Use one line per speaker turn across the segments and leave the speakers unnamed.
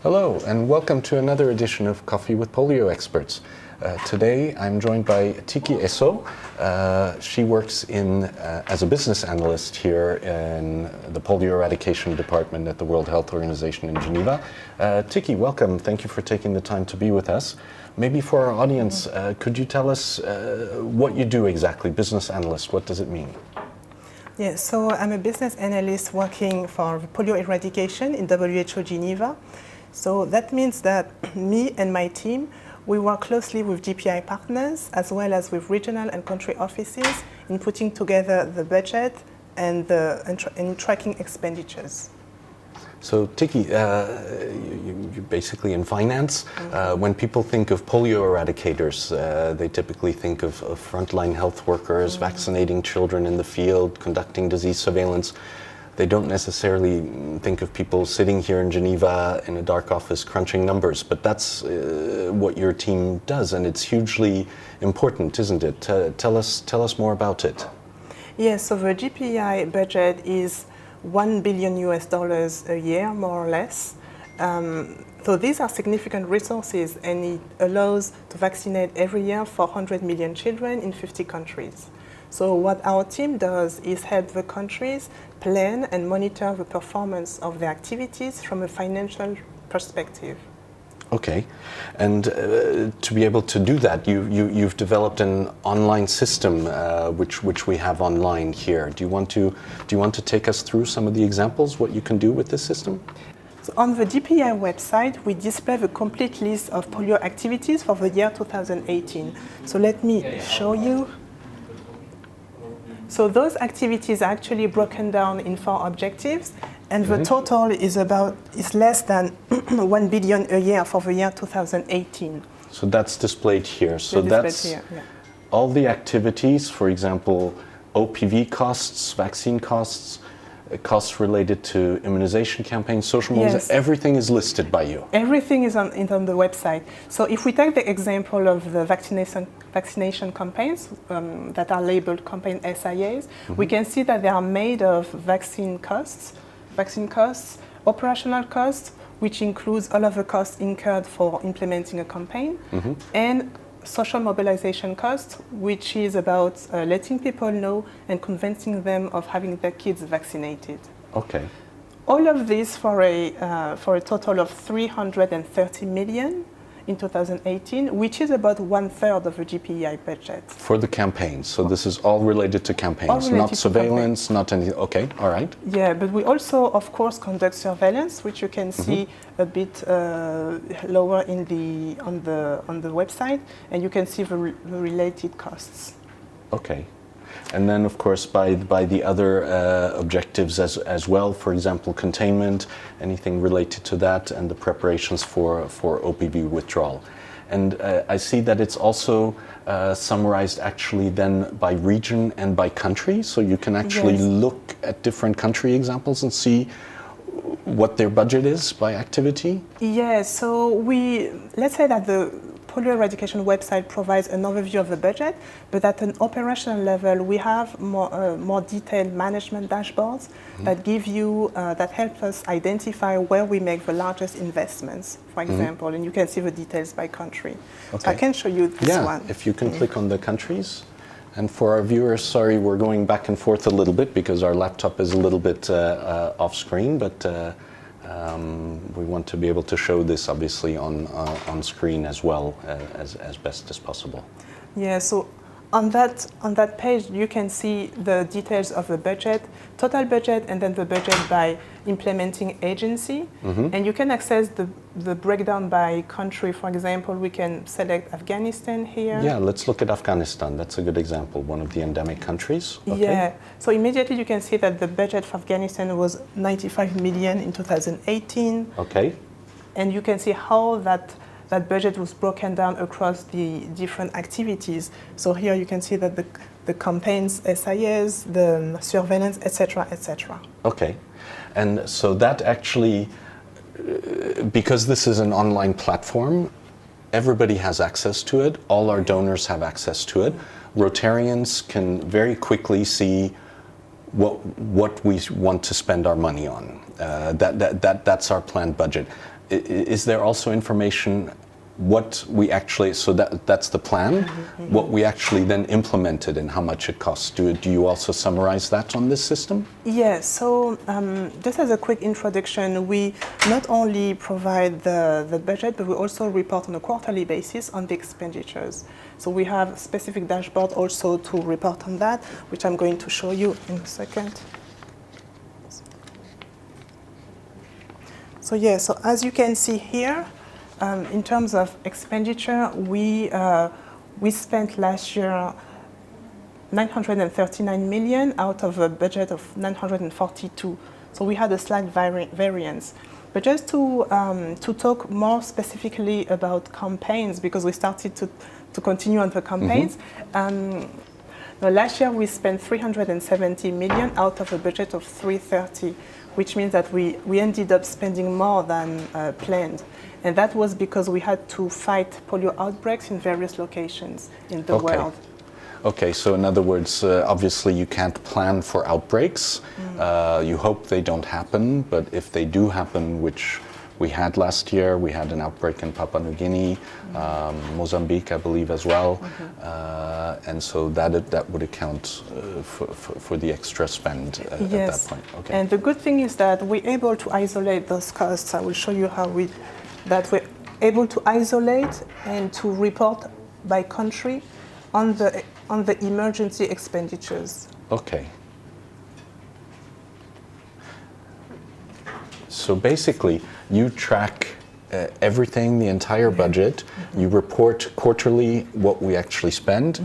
Hello, and welcome to another edition of Coffee with Polio Experts. Today I'm joined by Ticky Esoh. She works as a business analyst here in the Polio Eradication department at the World Health Organization in Geneva. Ticky, welcome. Thank you for taking the time to be with us. Maybe for our audience, could you tell us what you do exactly, business analyst? What does it mean?
Yes, so I'm a business analyst working for Polio Eradication in WHO Geneva. So that means that me and my team, we work closely with GPI partners as well as with regional and country offices in putting together the budget and tracking expenditures.
So Ticky, you're basically in finance. When people think of polio eradicators, they typically think of frontline health workers, vaccinating children in the field, conducting disease surveillance. They don't necessarily think of people sitting here in Geneva in a dark office crunching numbers, but that's what your team does, and it's hugely important, isn't it? Tell us more about it.
Yes, so the GPI budget is $1 billion a year, more or less. So these are significant resources, and it allows to vaccinate every year 400 million children in 50 countries. So what our team does is help the countries plan and monitor the performance of their activities from a financial perspective.
Okay, and to be able to do that, you've developed an online system which we have online here. Do you want to take us through some of the examples, what you can do with this system?
So on the GPI website, we display the complete list of polio activities for the year 2018. So let me show you. So those activities are actually broken down in 4 objectives, and the total is less than 1 billion a year for the year 2018.
So that's displayed here. So that's
here, yeah.
All the activities, for example, OPV costs, vaccine costs, costs related to immunization campaigns, social mobilization, everything is listed by you.
Everything is on the website. So if we take the example of the vaccination campaigns that are labeled campaign SIAs, we can see that they are made of vaccine costs, operational costs, which includes all of the costs incurred for implementing a campaign, and social mobilization costs, which is about letting people know and convincing them of having their kids vaccinated.
Okay.
All of this for a total of 330 million in 2018, which is about 1/3 of the GPI budget.
For the campaigns, so this is all related to campaigns, not surveillance, not anything. Okay, all right.
Yeah, but we also, of course, conduct surveillance, which you can see a bit lower on the website, and you can see the related costs.
Okay. And then, of course, by the other objectives as well, for example, containment, anything related to that, and the preparations for OPV withdrawal. And I see that it's also summarized actually then by region and by country, so you can actually look at different country examples and see what their budget is by activity?
Yes, so let's say that the Polio Eradication website provides an overview of the budget, but at an operational level, we have more detailed management dashboards that that help us identify where we make the largest investments, for example, and you can see the details by country. Okay. So I can show you this one.
If you can click on the countries. And for our viewers, sorry, we're going back and forth a little bit because our laptop is a little bit off screen, but we want to be able to show this obviously on screen as well as best as possible.
Yeah, so on that page you can see the details of the budget, total budget, and then the budget by implementing agency. And you can access the breakdown by country. For example, we can select Afghanistan here.
Yeah, let's look at Afghanistan. That's a good example, one of the endemic countries. Okay.
Yeah, so immediately you can see that the budget for Afghanistan was 95 million in 2018.
Okay.
And you can see how that budget was broken down across the different activities. So here you can see that the campaigns, SIAs, the surveillance, etc., etc.
Okay, and so that actually, because this is an online platform, everybody has access to it. All our donors have access to it. Rotarians can very quickly see what we want to spend our money on. That's our planned budget. is there also information what we actually, so that's the plan, what we actually then implemented and how much it costs? Do you also summarize that on this system?
Yes, so just as a quick introduction, we not only provide the budget, but we also report on a quarterly basis on the expenditures. So we have specific dashboard also to report on that, which I'm going to show you in a second. So yeah, so as you can see here, in terms of expenditure, we spent last year 939 million out of a budget of 942. So we had a slight variance. But just to talk more specifically about campaigns, because we started to continue on the campaigns. Last year we spent 370 million out of a budget of 330, which means that we ended up spending more than planned. And that was because we had to fight polio outbreaks in various locations in the world.
Okay, so in other words, obviously you can't plan for outbreaks. You hope they don't happen, but if they do happen, which we had last year, we had an outbreak in Papua New Guinea, Mozambique, I believe, as well. And so that would account for the extra spend at that point. Okay.
And the good thing is that we're able to isolate those costs. I will show you how we're able to isolate and to report by country on the emergency expenditures.
Okay. So basically, you track everything, the entire budget. You report quarterly what we actually spend.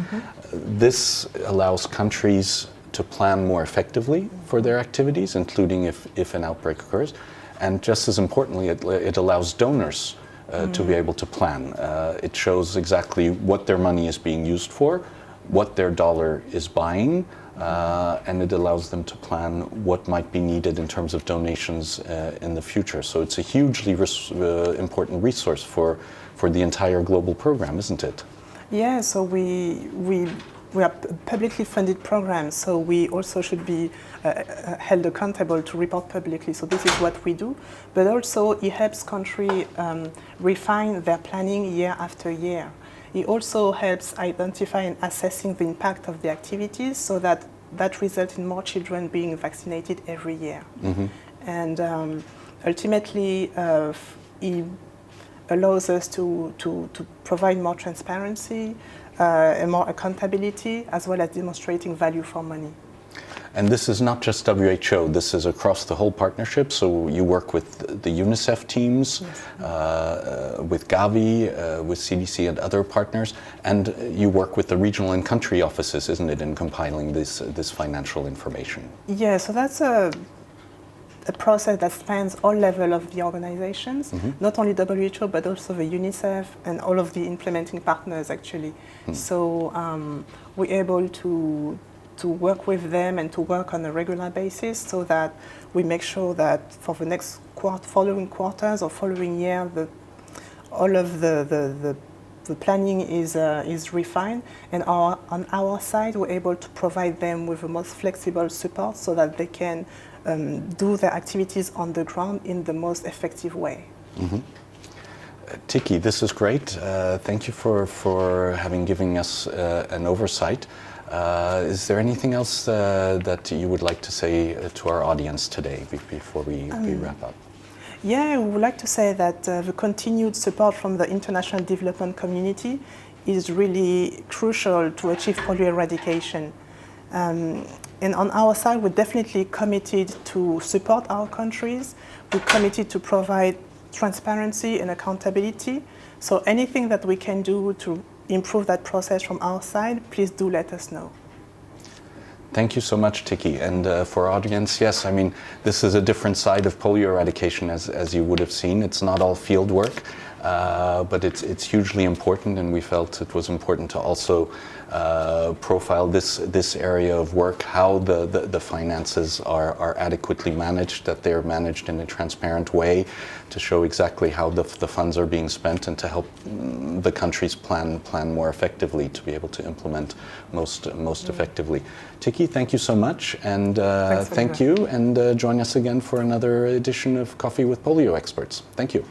This allows countries to plan more effectively for their activities, including if an outbreak occurs. And just as importantly, it allows donors to be able to plan. It shows exactly what their money is being used for, what their dollar is buying, and it allows them to plan what might be needed in terms of donations in the future. So it's a hugely important resource for the entire global program, isn't it?
Yeah, so we are publicly funded programs, so we also should be held accountable to report publicly. So this is what we do, but also it helps countries refine their planning year after year. It also helps identify and assessing the impact of the activities so that results in more children being vaccinated every year. And ultimately, it allows us to provide more transparency and more accountability, as well as demonstrating value for money.
And this is not just WHO, this is across the whole partnership. So you work with the UNICEF teams, with Gavi, with CDC and other partners, and you work with the regional and country offices, isn't it, in compiling this financial information?
Yeah, so that's a process that spans all levels of the organizations, not only WHO, but also the UNICEF and all of the implementing partners, actually. So we're able to work with them and to work on a regular basis so that we make sure that for the next following quarters or following year, all of the planning is refined, and on our side, we're able to provide them with the most flexible support so that they can do their activities on the ground in the most effective way.
Ticky, this is great. Thank you for having given us an oversight. Is there anything else that you would like to say to our audience today before we wrap up?
Yeah, we would like to say that the continued support from the international development community is really crucial to achieve polio eradication. And on our side, we're definitely committed to support our countries. We're committed to provide transparency and accountability. So anything that we can do to improve that process from our side, please do let us know.
Thank you so much, Ticky. And for our audience, yes, I mean, this is a different side of polio eradication, as you would have seen. It's not all field work, but it's hugely important, and we felt it was important to also profile this area of work, how the finances are adequately managed, that they're managed in a transparent way, to show exactly how the funds are being spent, and to help the countries plan more effectively, to be able to implement most effectively. Ticky, thank you so much, and thank you, and join us again for another edition of Coffee with Polio Experts. Thank you.